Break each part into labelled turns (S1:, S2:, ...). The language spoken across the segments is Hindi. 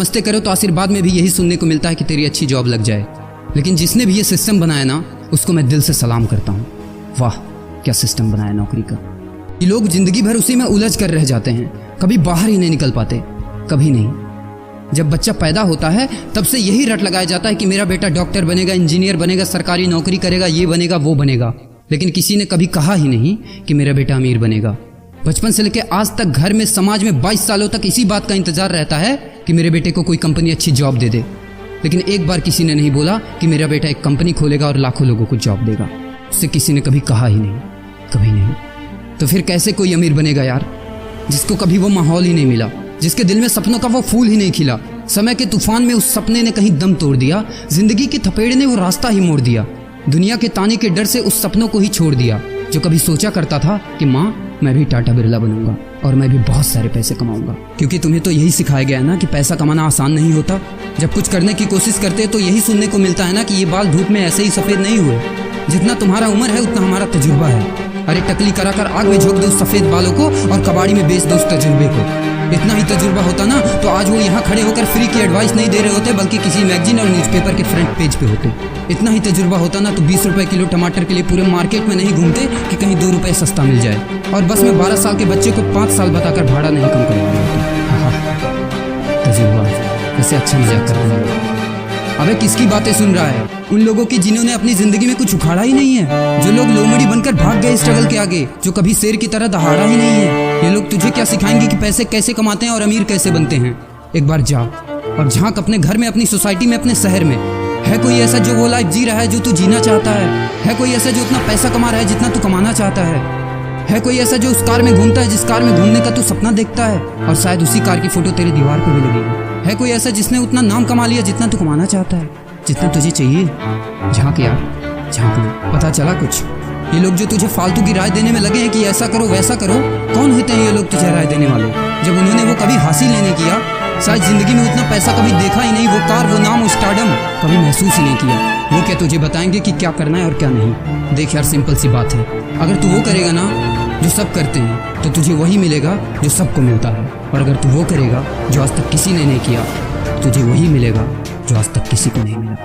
S1: मस्ते करो तो आशीर्वाद में भी यही सुनने को मिलता है कि तेरी अच्छी जॉब लग जाए। लेकिन जिसने भी ये सिस्टम बनाया ना, उसको मैं दिल से सलाम करता हूँ। वाह क्या सिस्टम बनाया नौकरी का। ये लोग जिंदगी भर उसी में उलझ कर रह जाते हैं, कभी बाहर ही नहीं निकल पाते, कभी नहीं। जब बच्चा पैदा होता है तब से यही रट लगाया जाता है कि मेरा बेटा डॉक्टर बनेगा, इंजीनियर बनेगा, सरकारी नौकरी करेगा, ये बनेगा वो बनेगा। लेकिन किसी ने कभी कहा ही नहीं कि मेरा बेटा अमीर बनेगा। बचपन से लेकर आज तक घर में, समाज में 22 सालों तक इसी बात का इंतजार रहता है कि मेरे बेटे को कोई कंपनी अच्छी जॉब दे दे। लेकिन एक बार किसी ने नहीं बोला कि मेरा बेटा एक कंपनी खोलेगा और लाखों लोगों को जॉब देगा। उससे किसी ने कभी कहा ही नहीं, कभी नहीं। तो फिर कैसे कोई अमीर बनेगा यार, जिसको कभी वो माहौल ही नहीं मिला, जिसके दिल में सपनों का वो फूल ही नहीं खिला। समय के तूफान में उस सपने ने कहीं दम तोड़ दिया, जिंदगी के थपेड़े ने वो रास्ता ही मोड़ दिया, दुनिया के ताने के डर से उस सपनों को ही छोड़ दिया। जो कभी सोचा करता था कि माँ मैं भी टाटा बिरला बनूंगा और मैं भी बहुत सारे पैसे कमाऊंगा। क्योंकि तुम्हें तो यही सिखाया गया है ना कि पैसा कमाना आसान नहीं होता। जब कुछ करने की कोशिश करते तो यही सुनने को मिलता है ना कि ये बाल धूप में ऐसे ही सफेद नहीं हुए, जितना तुम्हारा उम्र है उतना हमारा तजुर्बा है। अरे टकली कराकर आग में झोंक दो उस सफेद बालों को और कबाड़ी में बेच दो उस तजुर्बे को। इतना ही तजुर्बा होता ना तो आज वो यहाँ खड़े होकर फ्री की एडवाइस नहीं दे रहे होते, बल्कि किसी मैगजीन और न्यूज़पेपर के फ्रंट पेज पे होते। इतना ही तजुर्बा होता ना तो 20 रुपए किलो टमाटर के लिए पूरे मार्केट में नहीं घूमते कि कहीं 2 रुपए सस्ता मिल जाए, और बस में 12 साल के बच्चे को 5 साल बताकर भाड़ा नहीं कम करवाना। तजुर्बा कैसे अच्छा मजाक कर रहे हैं। अबे किसकी बातें सुन रहा है? उन लोगों की जिन्होंने अपनी जिंदगी में कुछ उखाड़ा ही नहीं है, जो लोग लोमड़ी बनकर भाग गए स्ट्रगल के आगे, जो कभी शेर की तरह दहाड़ा ही नहीं है। ये लोग तुझे क्या सिखाएंगे कि पैसे कैसे कमाते हैं और अमीर कैसे बनते हैं। एक बार जा और झांक अपने घर में, अपनी सोसाइटी में, अपने शहर में। है कोई ऐसा जो वो लाइफ जी रहा है जो तू जीना चाहता है? है कोई ऐसा जो उतना पैसा कमा रहा है जितना तू कमाना चाहता है कोई ऐसा जो उस कार में घूमता है जिस कार में घूमने का तू सपना देखता है, और शायद उसी कार की फोटो तेरी दीवार पर भी लगेगी? है कोई ऐसा जिसने उतना नाम कमा लिया जितना तू कमाना चाहता है, जितना तुझे चाहिए? झांक यार झांक ले, पता चला कुछ। ये लोग जो तुझे फालतू की राय देने में लगे हैं कि ऐसा करो वैसा करो, कौन होते हैं ये लोग तुझे राय देने वाले, जब उन्होंने वो कभी हासिल ही नहीं किया? शायद जिंदगी में उतना पैसा कभी देखा ही नहीं, वो कार, वो नाम, वो स्टारडम कभी महसूस ही नहीं किया। वो क्या तुझे बताएंगे कि क्या करना है और क्या नहीं? देख यार सिंपल सी बात है, अगर तू वो करेगा ना जो सब करते हैं तो तुझे वही मिलेगा जो सबको मिलता है, और अगर तू वो करेगा जो आज तक किसी ने नहीं किया तुझे वही मिलेगा जो आज तक किसी को नहीं मिला,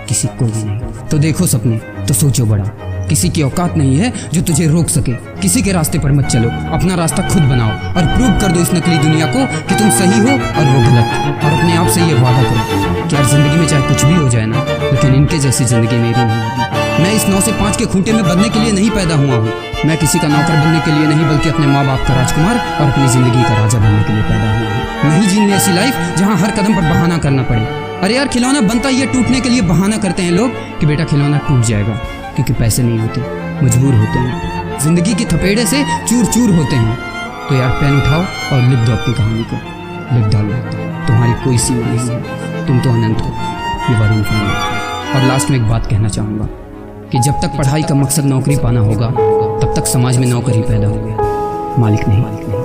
S1: किसी को भी नहीं। तो देखो सपने तो सोचो बड़ा, किसी की औकात नहीं है जो तुझे रोक सके। किसी के रास्ते पर मत चलो, अपना रास्ता खुद बनाओ और प्रूव कर दो इस नकली दुनिया को कि तुम सही हो और वो गलत। और अपने आप से ये वादा करो कि यार जिंदगी में चाहे कुछ भी हो जाए ना, लेकिन इनके जैसी जिंदगी मेरी नहीं होगी। मैं इस 9 से 5 के खूंटे में बंधने के लिए नहीं पैदा हुआ हूँ। मैं किसी का नौकर बनने के लिए नहीं, बल्कि अपने माँ बाप का राजकुमार और अपनी जिंदगी का राजा बनने के लिए पैदा हुआ हूँ। नहीं जीनी ऐसी लाइफ जहाँ हर कदम पर बहाना करना पड़े। अरे यार खिलौना बनता ये टूटने के लिए बहाना करते हैं लोग कि बेटा खिलौना टूट जाएगा, क्योंकि पैसे नहीं होते, मजबूर होते हैं, जिंदगी के थपेड़े से चूर चूर होते हैं। तो यार पेन उठाओ और लिख दो अपनी कहानी को, लिख डालो, तुम्हारी कोई सीमा नहीं है, तुम तो अनंत हो, ये वरुण फाइनल। और लास्ट में एक बात कहना चाहूँगा कि जब तक पढ़ाई का मकसद नौकरी पाना होगा तब तक समाज में नौकर ही पैदा होगा, मालिक नहीं।